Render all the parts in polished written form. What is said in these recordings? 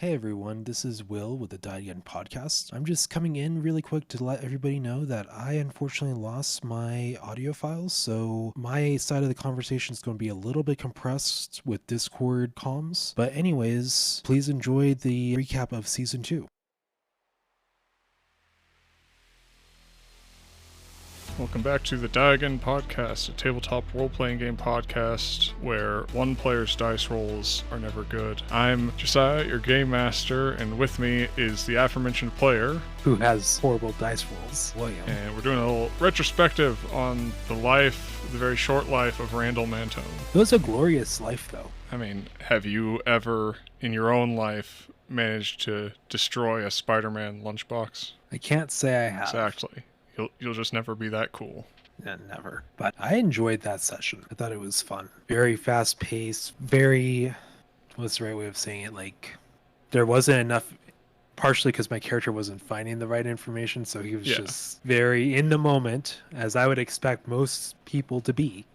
Hey everyone, this is Will with the Die Again podcast. I'm just coming in really quick to let everybody know that I unfortunately lost my audio files, so my side of the conversation is going to be a little bit compressed with Discord comms. But anyways, please enjoy the recap of season 2. Welcome back to the Die Again podcast, a tabletop role-playing game podcast where one player's dice rolls are never good. I'm Josiah, your game master, and with me is the aforementioned player, Who has horrible dice rolls, William. and we're doing a little retrospective on the very short life of Randall Mantone. It was a glorious life though. I mean, have you ever, in your own life, managed to destroy a Spider-Man lunchbox? I can't say I have. Exactly. You'll just never be that cool. Yeah, never. But I enjoyed that session. I thought it was fun. Very fast paced, very, what's the right way of saying it? Like, there wasn't enough, partially because my character wasn't finding the right information, so he was just very in the moment, as I would expect most people to be.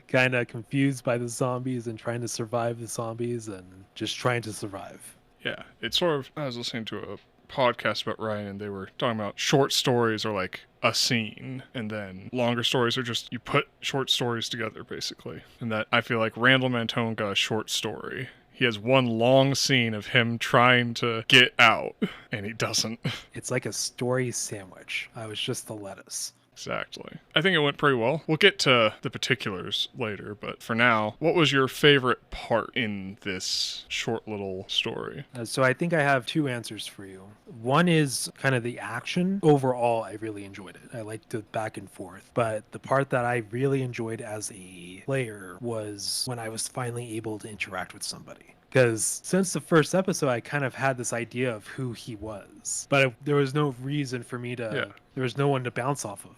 Kind of confused by the zombies and trying to survive the zombies and just trying to survive. Yeah, it's sort of, I was listening to a podcast about Ryan, and they were talking about short stories are like a scene, and then longer stories are just you put short stories together, basically. And that I feel like Randall Mantone got a short story. He has one long scene of him trying to get out, and he doesn't. It's like a story sandwich. I was just the lettuce. Exactly. I think it went pretty well. We'll get to the particulars later, but for now, what was your favorite part in this short little story? So I think I have two answers for you. One is kind of the action. Overall, I really enjoyed it. I liked the back and forth. But the part that I really enjoyed as a player was when I was finally able to interact with somebody. Because since the first episode, I kind of had this idea of who he was, but there was no reason for me to. There was no one to bounce off of,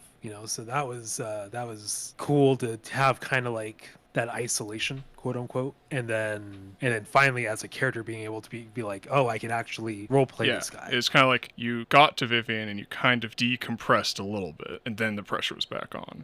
So that was cool to have kind of like that isolation, quote unquote, and then finally as a character being able to be like, oh, I can actually role play this guy. It's kind of like you got to Vivian and you kind of decompressed a little bit, and then the pressure was back on.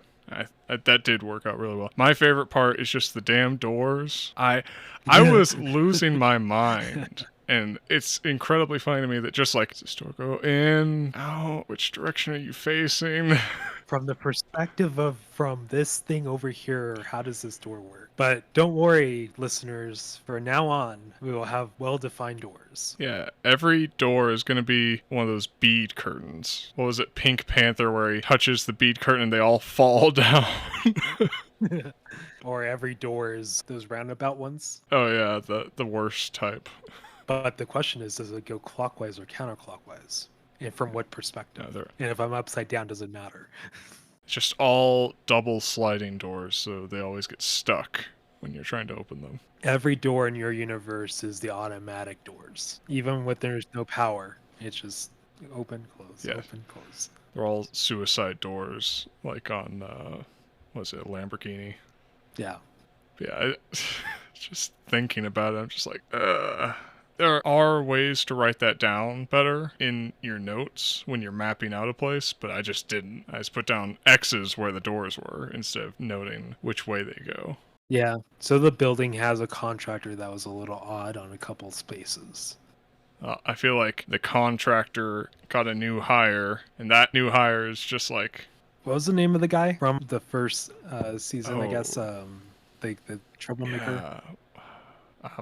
That did work out really well. My favorite part is just the damn doors. I was losing my mind. And it's incredibly funny to me that just like, does this door go in, out, which direction are you facing? From the perspective of from this thing over here, how does this door work? But don't worry, listeners, for now on, we will have well-defined doors. Yeah, every door is going to be one of those bead curtains. What was it, Pink Panther, where he touches the bead curtain and they all fall down? Or every door is those roundabout ones. Oh yeah, the worst type. But the question is, does it go clockwise or counterclockwise? And from what perspective? No, and if I'm upside down, does it matter? It's just all double sliding doors, so they always get stuck when you're trying to open them. Every door in your universe is the automatic doors. Even when there's no power, it's just open, close, open, close. They're all suicide doors, like on, what is it, Lamborghini? Yeah. Yeah, just thinking about it, I'm just like, There are ways to write that down better in your notes when you're mapping out a place, but I just didn't. I just put down X's where the doors were instead of noting which way they go. Yeah, so the building has a contractor that was a little odd on a couple spaces. I feel like the contractor got a new hire, and that new hire is just like... What was the name of the guy from the first season, I guess? The troublemaker? Yeah.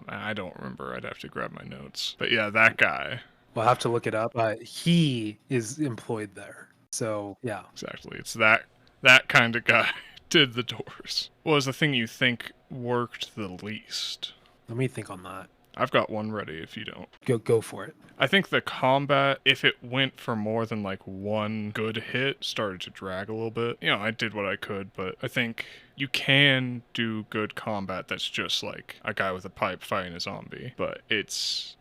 I don't remember. I'd have to grab my notes. But yeah, that guy. We'll have to look it up. He is employed there. So, yeah. Exactly. It's that kind of guy did the doors. What was the thing you think worked the least? Let me think on that. I've got one ready if you don't. Go for it. I think the combat, if it went for more than like one good hit, started to drag a little bit. I did what I could, but I think you can do good combat that's just like a guy with a pipe fighting a zombie, but it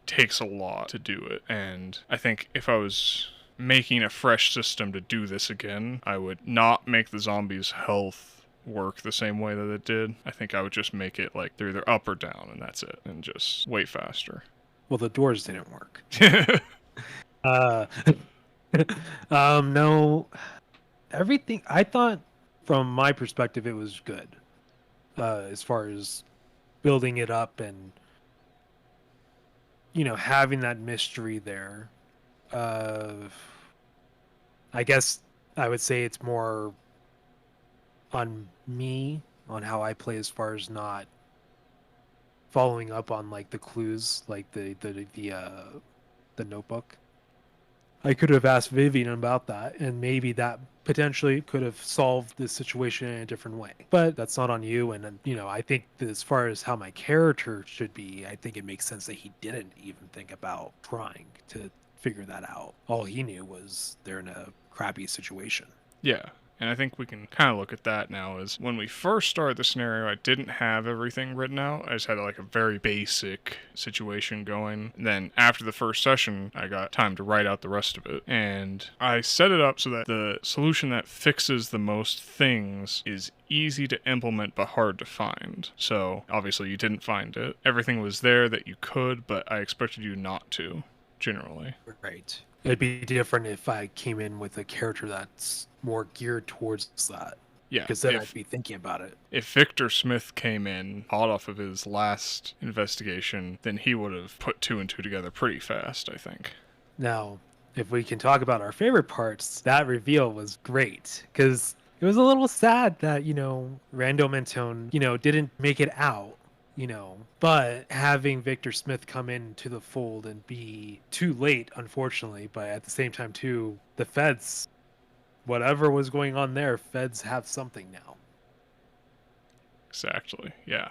takes a lot to do it. And I think if I was making a fresh system to do this again, I would not make the zombies' health work the same way that it did. I think I would just make it like they're either up or down, and that's it, and just way faster. Well, the doors didn't work. No, everything, I thought from my perspective, it was good. As far as building it up and having that mystery there. Uh, I guess I would say it's more on me on how I play as far as not following up on like the clues, like the notebook. I could have asked Vivian about that, and maybe that potentially could have solved this situation in a different way. But that's not on you. And, I think that as far as how my character should be, I think it makes sense that he didn't even think about trying to figure that out. All he knew was they're in a crappy situation. Yeah. And I think we can kind of look at that now as when we first started the scenario, I didn't have everything written out. I just had like a very basic situation going. And then after the first session, I got time to write out the rest of it. And I set it up so that the solution that fixes the most things is easy to implement but hard to find. So obviously you didn't find it. Everything was there that you could, but I expected you not to, generally. Right. It'd be different if I came in with a character that's more geared towards that. Yeah, Because then I'd be thinking about it. if Victor Smith came in hot off of his last investigation, then he would have put two and two together pretty fast, I think. Now, if we can talk about our favorite parts, that reveal was great. Because it was a little sad that, Randall Mantone, didn't make it out. But having Victor Smith come into the fold and be too late, unfortunately, but at the same time, too, the feds, whatever was going on there, feds have something now. Exactly, yeah.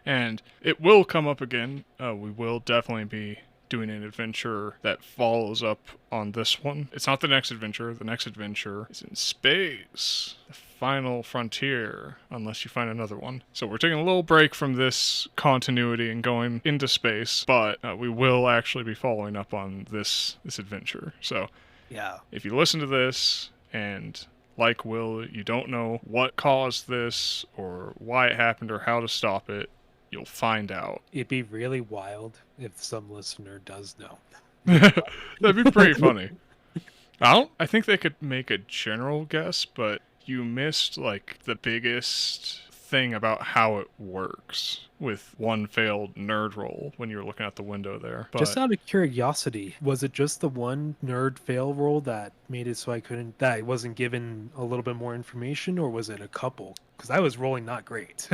And it will come up again. We will definitely be doing an adventure that follows up on this one. It's not the next adventure. The next adventure is in space. The final frontier, unless you find another one. So we're taking a little break from this continuity and going into space, but we will actually be following up on this adventure. So Yeah. if you listen to this and like Will, you don't know what caused this or why it happened or how to stop it, you'll find out. It'd be really wild if some listener does know. That'd be pretty funny. I think they could make a general guess, but you missed like the biggest thing about how it works with one failed nerd roll when you were looking out the window there. But Just out of curiosity, was it just the one nerd fail roll that made it so that I wasn't given a little bit more information, or was it a couple? Because I was rolling not great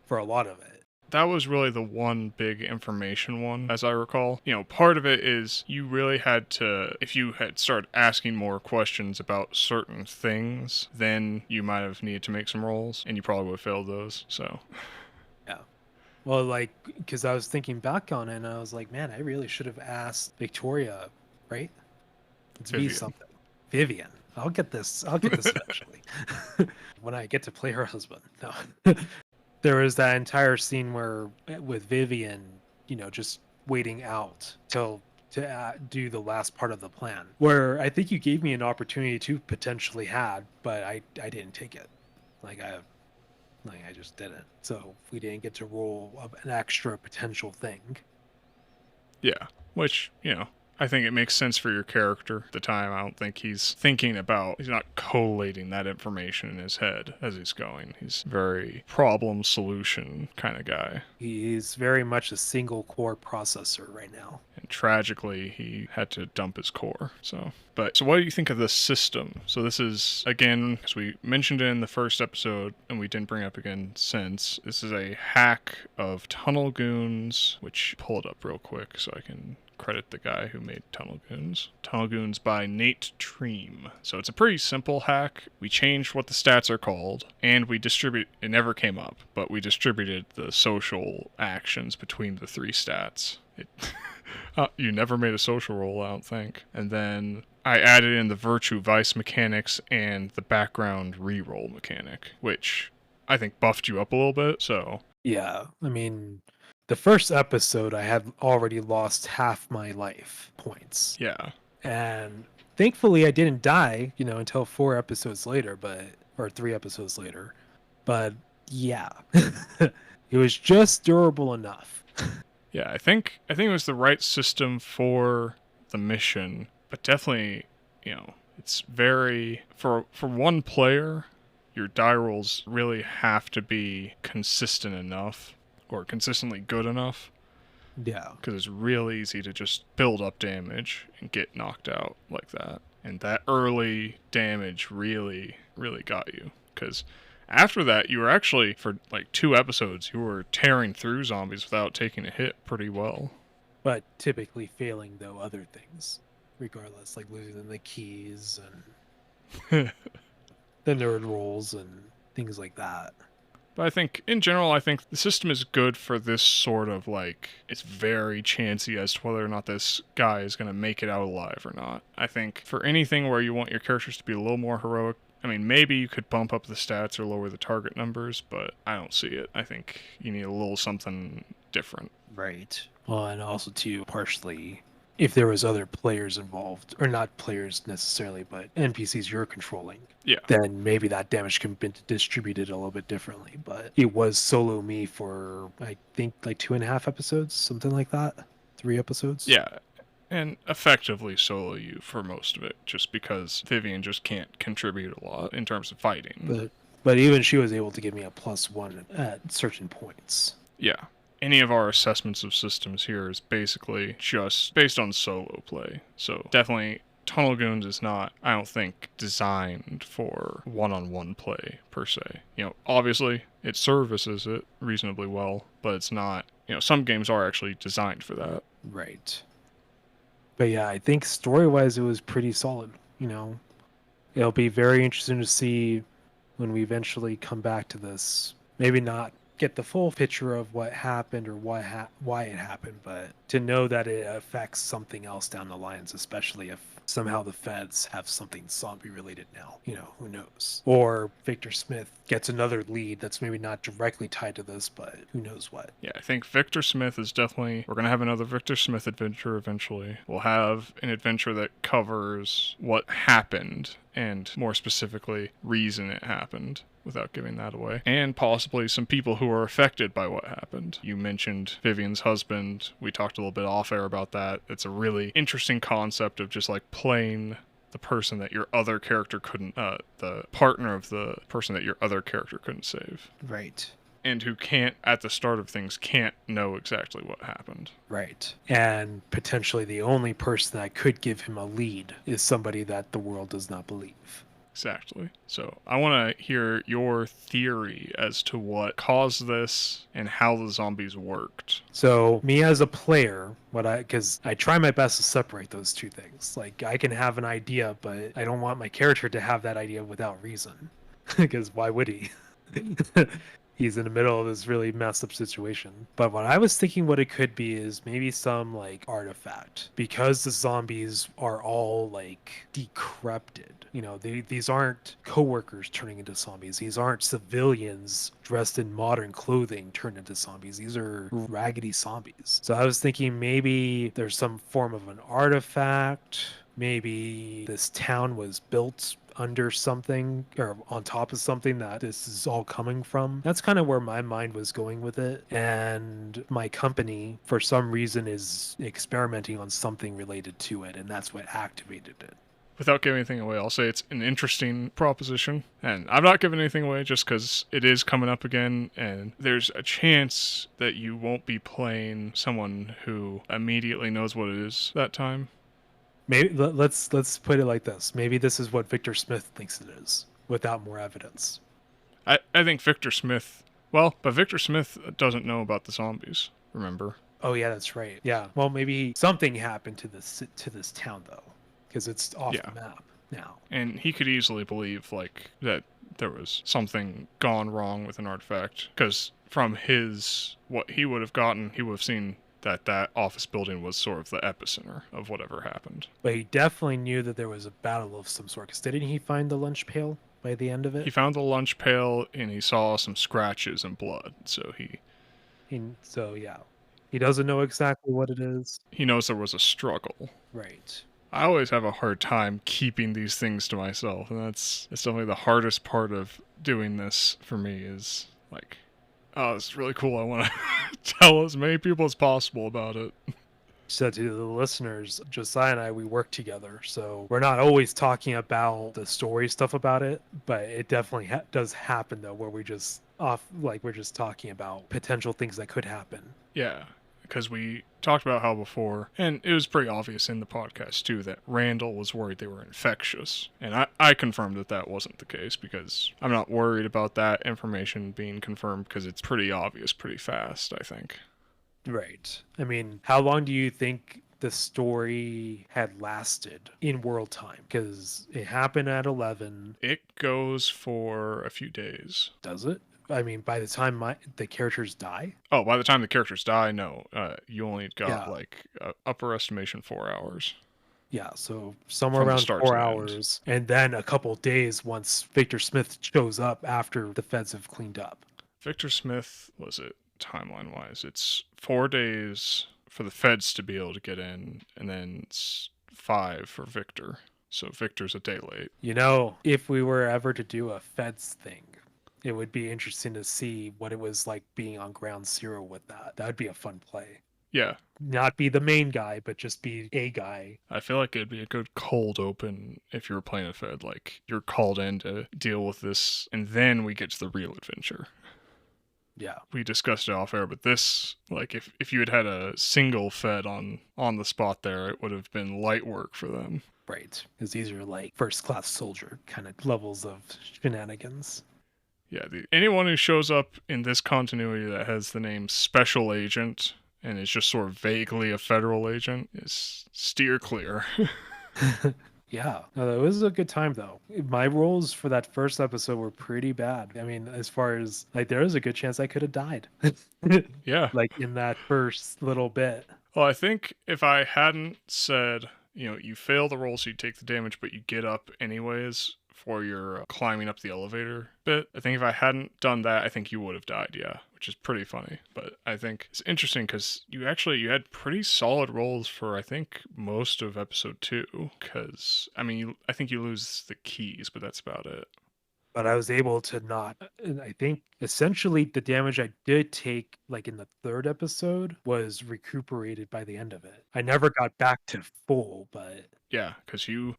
for a lot of it. that was really the one big information one, as I recall. Part of it is you really had to, if you had started asking more questions about certain things, then you might have needed to make some rolls, and you probably would have failed those, so. Yeah. Well, like, because I was thinking back on it, and I was like, man, I really should have asked Victoria, right? It's Vivian. be something. Vivian. I'll get this eventually. When I get to play her husband. No. There was that entire scene with Vivian, just waiting out to do the last part of the plan, where I think you gave me an opportunity to potentially had, but I didn't take it. I just didn't. So we didn't get to roll an extra potential thing. Yeah, which, I think it makes sense for your character at the time. I don't think he's not collating that information in his head as he's going. He's very problem solution kind of guy. He's very much a single core processor right now. And tragically, he had to dump his core. So what do you think of this system? So this is, again, because we mentioned it in the first episode and we didn't bring it up again since, this is a hack of Tunnel Goons, which pull it up real quick so I can credit the guy who made Tunnel Goons. Tunnel Goons by Nate Treem. So it's a pretty simple hack. We changed what the stats are called, and it never came up, but we distributed the social actions between the three stats. You never made a social roll, I don't think. And then I added in the virtue vice mechanics and the background reroll mechanic, which I think buffed you up a little bit, so. Yeah, I mean, the first episode, I had already lost half my life points. Yeah. And thankfully, I didn't die, until 4 episodes later, or 3 episodes later. But yeah, it was just durable enough. Yeah, I think it was the right system for the mission, but definitely, it's very for one player, your die rolls really have to be consistent enough or consistently good enough Yeah. because it's real easy to just build up damage and get knocked out like that. And that early damage really, really got you. Because after that, you were actually, for like 2 episodes, you were tearing through zombies without taking a hit pretty well. But typically failing, though, other things, regardless, like losing the keys and the nerd rolls and things like that. But I think, in general, I think the system is good for this sort of like, it's very chancy as to whether or not this guy is going to make it out alive or not. I think for anything where you want your characters to be a little more heroic, I mean, maybe you could bump up the stats or lower the target numbers, but I don't see it. I think you need a little something different. Right. Well, and also too, partially, if there was other players involved, or not players necessarily, but NPCs you're controlling, Yeah. then maybe that damage can be distributed a little bit differently. But it was solo me for I think like 2.5 episodes, something like that, 3 episodes. Yeah. And effectively solo you for most of it, just because Vivian just can't contribute a lot in terms of fighting. But even she was able to give me a +1 at certain points. Yeah. Any of our assessments of systems here is basically just based on solo play. So definitely Tunnel Goons is not, I don't think, designed for one-on-one play per se. Obviously it services it reasonably well, but it's not, some games are actually designed for that. Right. But yeah, I think story-wise it was pretty solid. It'll be very interesting to see when we eventually come back to this. Maybe not get the full picture of what happened or why it happened, but to know that it affects something else down the lines, especially if somehow the feds have something zombie related now. Who knows? Or Victor Smith gets another lead that's maybe not directly tied to this, but who knows what. Yeah, I think Victor Smith is definitely, we're going to have another Victor Smith adventure eventually. We'll have an adventure that covers what happened and more specifically reason it happened, without giving that away, and possibly some people who are affected by what happened. You mentioned Vivian's husband. We talked a little bit off air about that. It's a really interesting concept of just like playing the person that your other character couldn't, the partner of the person that your other character couldn't save. Right. And who can't, at the start of things, can't know exactly what happened. Right. And potentially the only person that could give him a lead is somebody that the world does not believe. Exactly. So I want to hear your theory as to what caused this and how the zombies worked. So me as a player, because I try my best to separate those two things. Like I can have an idea, but I don't want my character to have that idea without reason. Because why would he? He's in the middle of this really messed up situation. But what I was thinking what it could be is maybe some like artifact, because the zombies are all like decrepted. These aren't coworkers turning into zombies. These aren't civilians dressed in modern clothing turned into zombies. These are raggedy zombies. So I was thinking maybe there's some form of an artifact. Maybe this town was built under something or on top of something that this is all coming from. That's kind of where my mind was going with it. And my company, for some reason, is experimenting on something related to it, and that's what activated it. Without giving anything away, I'll say it's an interesting proposition. And I'm not giving anything away just because it is coming up again, and there's a chance that you won't be playing someone who immediately knows what it is that time. Maybe let's put it like this. Maybe this is what Victor Smith thinks it is, without more evidence. I think Victor Smith... Well, but Victor Smith doesn't know about the zombies, remember? Oh, yeah, that's right. Yeah. Well, maybe something happened to this town, though, because it's off the map now. And he could easily believe, like, that there was something gone wrong with an artifact, because from what he would have gotten, he would have seen that office building was sort of the epicenter of whatever happened. But he definitely knew that there was a battle of some sort, because didn't he find the lunch pail by the end of it? He found the lunch pail, and he saw some scratches and blood, so So, yeah. He doesn't know exactly what it is. He knows there was a struggle. Right. I always have a hard time keeping these things to myself, and that's definitely the hardest part of doing this for me is, like, oh, this is really cool. I want to tell as many people as possible about it. So to the listeners, Josiah and I, we work together. So we're not always talking about the story stuff about it, but it definitely does happen, though, where we're just talking about potential things that could happen. Yeah. because we talked about how before, and it was pretty obvious in the podcast too, that Randall was worried they were infectious. And I confirmed that that wasn't the case, because I'm not worried about that information being confirmed, because it's pretty obvious pretty fast, I think. Right. I mean, how long do you think the story had lasted in world time? Because it happened at 11. It goes for a few days. Does it? I mean, by the time the characters die? Oh, by the time the characters die, no. You only got Yeah. like upper estimation 4 hours Yeah, so somewhere from the around start to four the end. hours, and then a couple days once Victor Smith shows up after the feds have cleaned up. Victor Smith, was it timeline wise? It's 4 days for the feds to be able to get in, and then it's 5 for Victor. So Victor's a day late. You know, if we were ever to do a feds thing, it would be interesting to see what it was like being on ground zero with that. That'd be a fun play. Yeah, Not be the main guy, but just be a guy. I feel like it'd be a good cold open if you were playing a Fed. Like, you're called in to deal with this, and then we get to the real adventure. Yeah. We discussed it off air, but this, like, if you had had a single Fed on the spot there, it would have been light work for them. Right. Because these are like first class soldier kind of levels of shenanigans. Yeah, anyone who shows up in this continuity that has the name Special Agent and is just sort of vaguely a federal agent is steer clear. Yeah, no, it was a good time though. My roles for that first episode were pretty bad. I mean, as far as like, there was a good chance I could have died, Yeah. like in that first little bit. Well, I think if I hadn't said, you fail the roll so you take the damage, but you get up anyways for your climbing up the elevator bit, I think if I hadn't done that, I think you would have died, yeah, which is pretty funny. But I think it's interesting because you had pretty solid rolls for, I think, most of episode 2, because, I mean, I think you lose the keys, but that's about it. But I was able to not. And I think essentially the damage I did take, like in the third episode, was recuperated by the end of it. I never got back to full, but Yeah, because you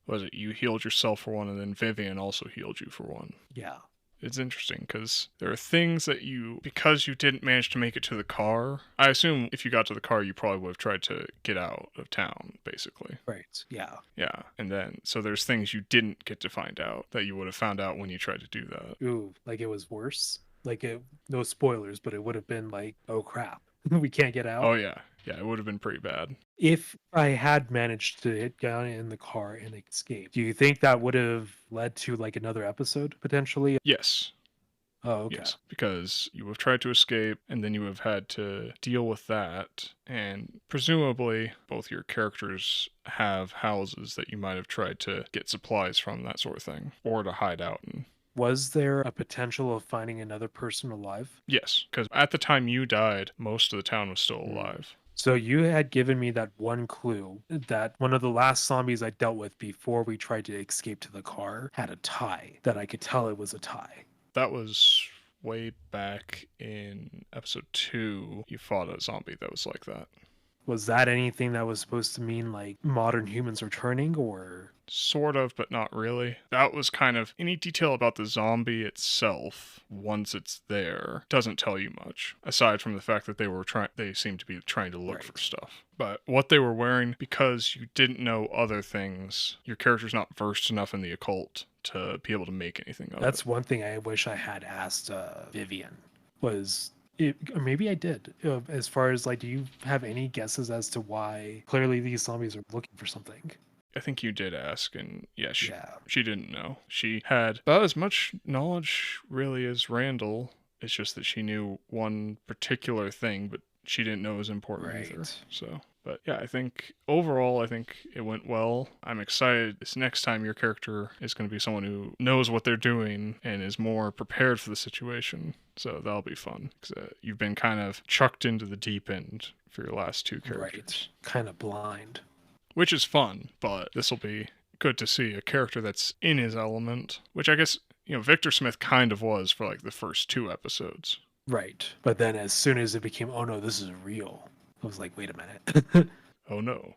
healed yourself for one, and then Vivian also healed you for one. yeah. It's interesting because there are things that because you didn't manage to make it to the car, I assume if you got to the car, you probably would have tried to get out of town, basically. Right. Yeah. Yeah. And then, so there's things you didn't get to find out that you would have found out when you tried to do that. Ooh, like it was worse. Like no spoilers, but it would have been like, oh crap, we can't get out. Oh, yeah. Yeah, it would have been pretty bad. If I had managed to hit down in the car and escape, do you think that would have led to like another episode potentially? Yes. Oh, okay. Yes, because you have tried to escape, and then you have had to deal with that, and presumably both your characters have houses that you might have tried to get supplies from, that sort of thing, or to hide out in. Was there a potential of finding another person alive? Yes, because at the time you died, most of the town was still Mm. alive. So you had given me that one clue that one of the last zombies I dealt with before we tried to escape to the car had a tie, that I could tell it was a tie. That was way back in episode 2. You fought a zombie that was like that. Was that anything that was supposed to mean like modern humans returning, or? Sort of, but not really. That was kind of any detail about the zombie itself, once it's there, doesn't tell you much, aside from the fact that they seem to be trying to look Right. for stuff. But what they were wearing, because you didn't know other things, your character's not versed enough in the occult to be able to make anything of That's it. one thing I wish I had asked Vivian. Was it, or maybe I did. As far as like, do you have any guesses as to why clearly these zombies are looking for something? I think you did ask, and yeah, Yeah. she didn't know. She had about as much knowledge, really, as Randall. It's just that she knew one particular thing, but she didn't know it was important either. Right. So, but yeah, I think overall, I think it went well. I'm excited. This next time your character is going to be someone who knows what they're doing and is more prepared for the situation. So that'll be fun, because you've been kind of chucked into the deep end for your last 2 characters. Right. Kind of blind. Which is fun, but this will be good to see a character that's in his element, which I guess, Victor Smith kind of was for like the first 2 episodes. Right. But then as soon as it became, oh no, this is real, I was like, wait a minute. Oh no.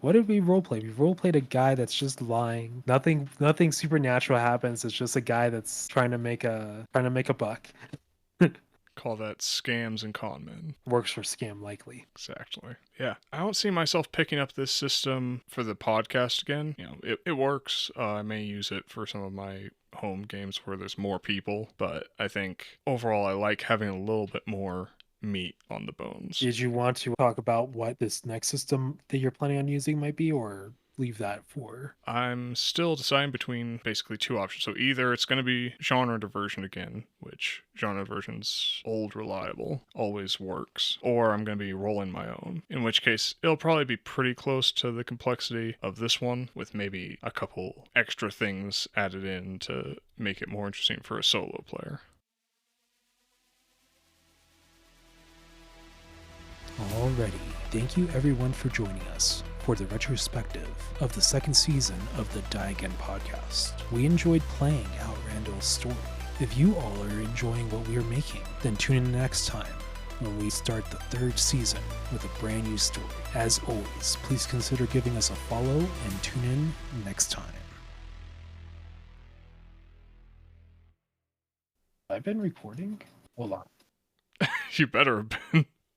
What did we roleplay? We roleplayed a guy that's just lying. Nothing supernatural happens. It's just a guy that's trying to make a buck. Call that scams and con men. Works for scam likely. Exactly. Yeah. I don't see myself picking up this system for the podcast again. It works. I may use it for some of my home games where there's more people, but I think overall I like having a little bit more meat on the bones. Did you want to talk about what this next system that you're planning on using might be, or leave that for? I'm still deciding between basically two options. So either it's going to be genre diversion again, which genre diversion's old reliable, always works, or I'm going to be rolling my own, in which case it'll probably be pretty close to the complexity of this one, with maybe a couple extra things added in to make it more interesting for a solo player. Alrighty, thank you everyone for joining us for the retrospective of the second season of the Die Again podcast. We enjoyed playing out Randall's story. If you all are enjoying what we are making, then tune in next time when we start the third season with a brand new story. As always, please consider giving us a follow and tune in next time. I've been recording? Hold on. You better have been.